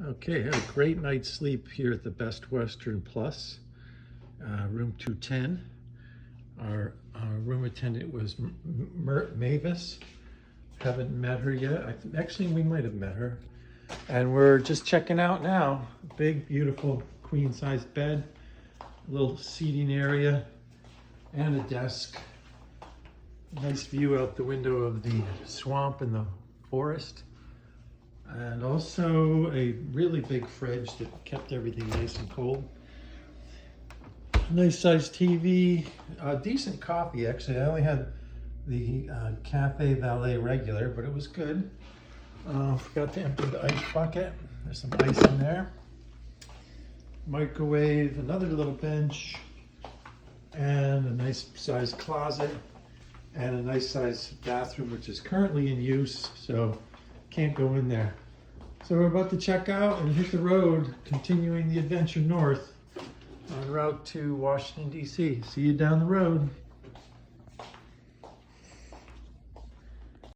Okay, had a great night's sleep here at the Best Western Plus, room 210. Our room attendant was Mavis. Haven't met her yet. Actually, we might have met her. And we're just checking out now. Big, beautiful queen-sized bed, a little seating area, and a desk. Nice view out the window of the swamp and the forest. And also a really big fridge that kept everything nice and cold. Nice sized TV, decent coffee actually. I only had the Cafe Valet regular, but it was good. Forgot to empty the ice bucket. There's some ice in there. Microwave, another little bench, and a nice sized closet, and a nice sized bathroom, which is currently in use, so can't go in there. So we're about to check out and hit the road, continuing the adventure north en route to Washington, D.C. See you down the road.